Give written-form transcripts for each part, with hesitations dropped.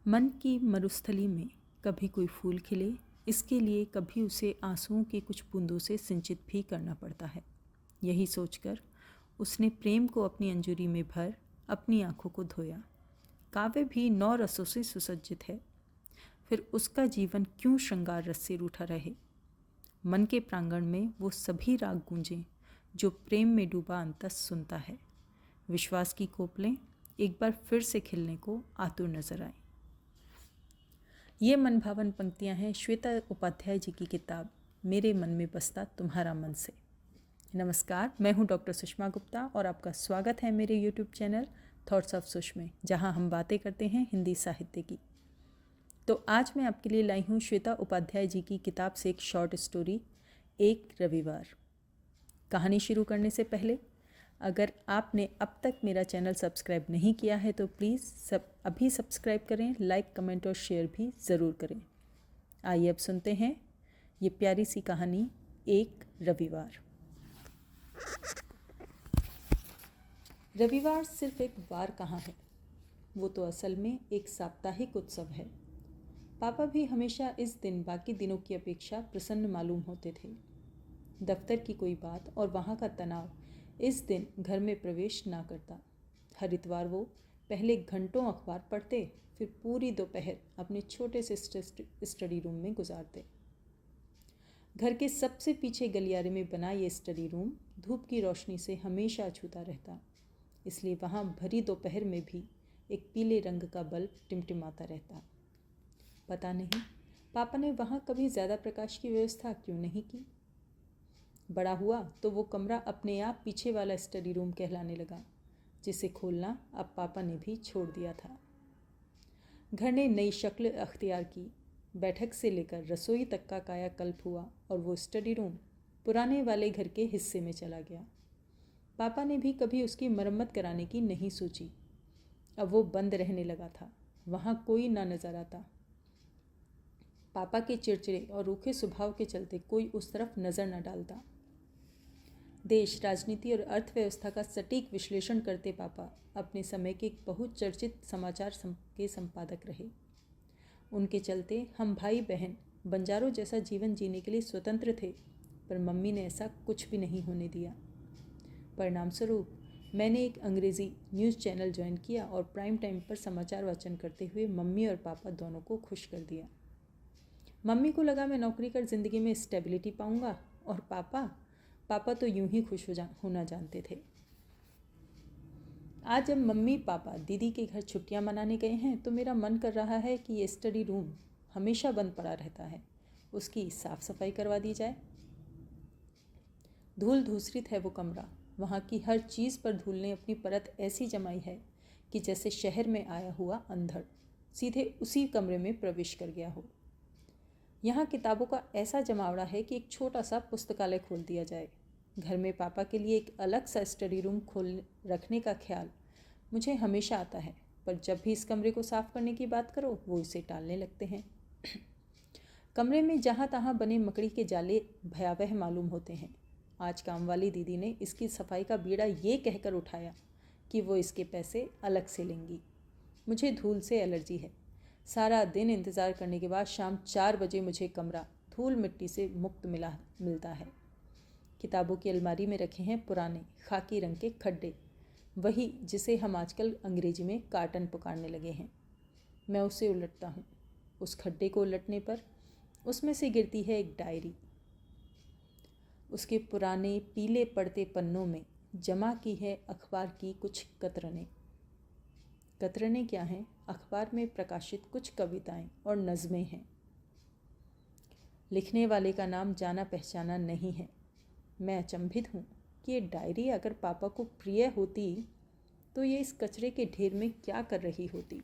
मन की मरुस्थली में कभी कोई फूल खिले, इसके लिए कभी उसे आंसुओं की कुछ बूंदों से सिंचित भी करना पड़ता है। यही सोचकर उसने प्रेम को अपनी अंजूरी में भर अपनी आंखों को धोया। काव्य भी 9 रसों से सुसज्जित है, फिर उसका जीवन क्यों श्रृंगार रस से रूठा रहे। मन के प्रांगण में वो सभी राग गूंजें जो प्रेम में डूबा अंतस सुनता है। विश्वास की कोपलें एक बार फिर से खिलने को आतुर नजर आए। ये मनभावन पंक्तियां हैं श्वेता उपाध्याय जी की किताब मेरे मन में बसता तुम्हारा मन से। नमस्कार, मैं हूं डॉक्टर सुषमा गुप्ता और आपका स्वागत है मेरे यूट्यूब चैनल थॉट्स ऑफ सुष में, जहां हम बातें करते हैं हिंदी साहित्य की। तो आज मैं आपके लिए लाई हूं श्वेता उपाध्याय जी की किताब से एक शॉर्ट स्टोरी, एक रविवार। कहानी शुरू करने से पहले अगर आपने अब तक मेरा चैनल सब्सक्राइब नहीं किया है तो प्लीज़ अभी सब्सक्राइब करें, लाइक, कमेंट और शेयर भी ज़रूर करें। आइए अब सुनते हैं ये प्यारी सी कहानी, एक रविवार। रविवार सिर्फ एक वार कहाँ है, वो तो असल में एक साप्ताहिक उत्सव है। पापा भी हमेशा इस दिन बाकी दिनों की अपेक्षा प्रसन्न मालूम होते थे। दफ्तर की कोई बात और वहाँ का तनाव इस दिन घर में प्रवेश ना करता। हर इतवार वो पहले घंटों अखबार पढ़ते, फिर पूरी दोपहर अपने छोटे से स्टडी रूम में गुजारते। घर के सबसे पीछे गलियारे में बना ये स्टडी रूम धूप की रोशनी से हमेशा अछूता रहता, इसलिए वहाँ भरी दोपहर में भी एक पीले रंग का बल्ब टिमटिमाता रहता। पता नहीं पापा ने वहाँ कभी ज़्यादा प्रकाश की व्यवस्था क्यों नहीं की। बड़ा हुआ तो वो कमरा अपने आप पीछे वाला स्टडी रूम कहलाने लगा, जिसे खोलना अब पापा ने भी छोड़ दिया था। घर ने नई शक्ल अख्तियार की। बैठक से लेकर रसोई तक का कायाकल्प हुआ और वो स्टडी रूम पुराने वाले घर के हिस्से में चला गया। पापा ने भी कभी उसकी मरम्मत कराने की नहीं सोची। अब वो बंद रहने लगा था, वहाँ कोई ना नजर आता। पापा के चिड़चिड़े और रूखे स्वभाव के चलते कोई उस तरफ नज़र न डालता। देश, राजनीति और अर्थव्यवस्था का सटीक विश्लेषण करते पापा अपने समय के बहुचर्चित समाचार के संपादक रहे। उनके चलते हम भाई बहन बंजारों जैसा जीवन जीने के लिए स्वतंत्र थे, पर मम्मी ने ऐसा कुछ भी नहीं होने दिया। परिणामस्वरूप मैंने एक अंग्रेज़ी न्यूज़ चैनल ज्वाइन किया और प्राइम टाइम पर समाचार वाचन करते हुए मम्मी और पापा दोनों को खुश कर दिया। मम्मी को लगा मैं नौकरी कर ज़िंदगी में स्टेबिलिटी पाऊंगा, और पापा तो यूं ही खुश होना जानते थे। आज जब मम्मी पापा दीदी के घर छुट्टियां मनाने गए हैं तो मेरा मन कर रहा है कि ये स्टडी रूम हमेशा बंद पड़ा रहता है, उसकी साफ सफाई करवा दी जाए। धूल धूसरित है वो कमरा, वहाँ की हर चीज़ पर धूल ने अपनी परत ऐसी जमाई है कि जैसे शहर में आया हुआ अंधड़ सीधे उसी कमरे में प्रवेश कर गया हो। यहाँ किताबों का ऐसा जमावड़ा है कि एक छोटा सा पुस्तकालय खोल दिया जाए। घर में पापा के लिए एक अलग सा स्टडी रूम खोल रखने का ख्याल मुझे हमेशा आता है, पर जब भी इस कमरे को साफ करने की बात करो वो इसे टालने लगते हैं। कमरे में जहाँ तहाँ बने मकड़ी के जाले भयावह मालूम होते हैं। आज काम वाली दीदी ने इसकी सफाई का बीड़ा ये कहकर उठाया कि वो इसके पैसे अलग से लेंगी। मुझे धूल से एलर्जी है। सारा दिन इंतज़ार करने के बाद शाम 4 बजे मुझे कमरा धूल मिट्टी से मुक्त मिलता है। किताबों की अलमारी में रखे हैं पुराने खाकी रंग के खड्डे, वही जिसे हम आजकल अंग्रेजी में कार्टन पुकारने लगे हैं। मैं उसे उलटता हूँ। उस खड्डे को उलटने पर उसमें से गिरती है एक डायरी। उसके पुराने पीले पड़ते पन्नों में जमा की है अखबार की कुछ कतरनें। कतरनें क्या हैं? अखबार में प्रकाशित कुछ कविताएं और नज़में हैं। लिखने वाले का नाम जाना पहचाना नहीं है। मैं अचंभित हूँ कि ये डायरी अगर पापा को प्रिय होती तो ये इस कचरे के ढेर में क्या कर रही होती।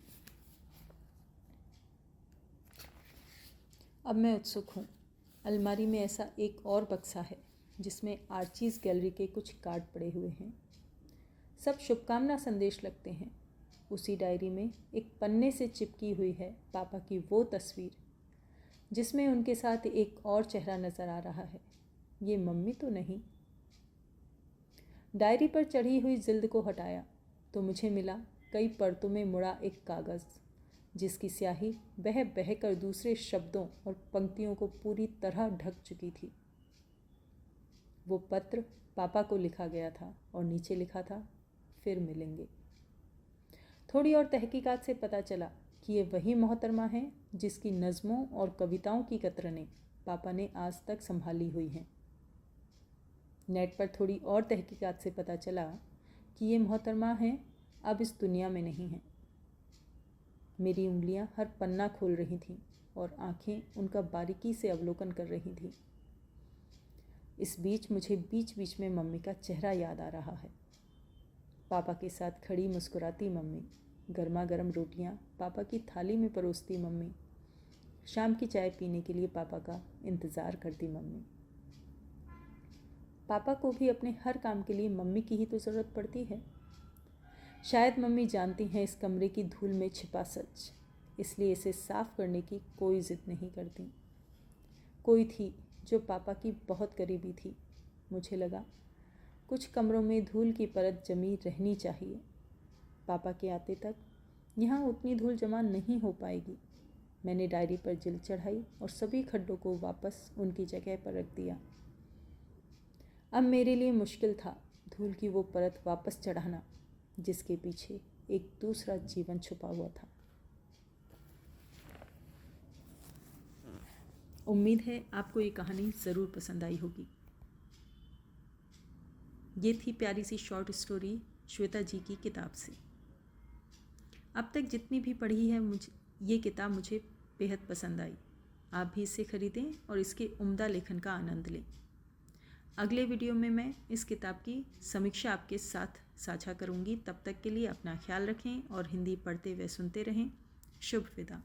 अब मैं उत्सुक हूँ। अलमारी में ऐसा एक और बक्सा है जिसमें आर्चीज़ गैलरी के कुछ कार्ड पड़े हुए हैं। सब शुभकामना संदेश लगते हैं। उसी डायरी में एक पन्ने से चिपकी हुई है पापा की वो तस्वीर जिसमें उनके साथ एक और चेहरा नज़र आ रहा है। ये मम्मी तो नहीं। डायरी पर चढ़ी हुई जिल्द को हटाया तो मुझे मिला कई परतों में मुड़ा एक कागज़। जिसकी स्याही बह बहकर दूसरे शब्दों और पंक्तियों को पूरी तरह ढक चुकी थी। वो पत्र पापा को लिखा गया था और नीचे लिखा था, फिर मिलेंगे। थोड़ी और तहकीकात से पता चला कि ये वही मोहतरमा है जिसकी नज़मों और कविताओं की कतरनें पापा ने आज तक संभाली हुई हैं। नेट पर थोड़ी और तहकीकात से पता चला कि ये मोहतरमा हैं अब इस दुनिया में नहीं हैं। मेरी उंगलियां हर पन्ना खोल रही थीं और आंखें उनका बारीकी से अवलोकन कर रही थीं। इस बीच मुझे बीच बीच में मम्मी का चेहरा याद आ रहा है। पापा के साथ खड़ी मुस्कुराती मम्मी, गर्मा गर्म रोटियां पापा की थाली में परोसती मम्मी, शाम की चाय पीने के लिए पापा का इंतज़ार करती मम्मी। पापा को भी अपने हर काम के लिए मम्मी की ही तो ज़रूरत पड़ती है। शायद मम्मी जानती हैं इस कमरे की धूल में छिपा सच, इसलिए इसे साफ करने की कोई ज़िद नहीं करती। कोई थी जो पापा की बहुत करीबी थी। मुझे लगा कुछ कमरों में धूल की परत जमी रहनी चाहिए। पापा के आते तक यहाँ उतनी धूल जमा नहीं हो पाएगी। मैंने डायरी पर जिल्द चढ़ाई और सभी खड्डों को वापस उनकी जगह पर रख दिया। अब मेरे लिए मुश्किल था धूल की वो परत वापस चढ़ाना जिसके पीछे एक दूसरा जीवन छुपा हुआ था। उम्मीद है आपको ये कहानी ज़रूर पसंद आई होगी। ये थी प्यारी सी शॉर्ट स्टोरी श्वेता जी की किताब से। अब तक जितनी भी पढ़ी है ये किताब मुझे बेहद पसंद आई। आप भी इसे ख़रीदें और इसके उम्दा लेखन का आनंद लें। अगले वीडियो में मैं इस किताब की समीक्षा आपके साथ साझा करूंगी। तब तक के लिए अपना ख्याल रखें और हिंदी पढ़ते व सुनते रहें। शुभ विदा।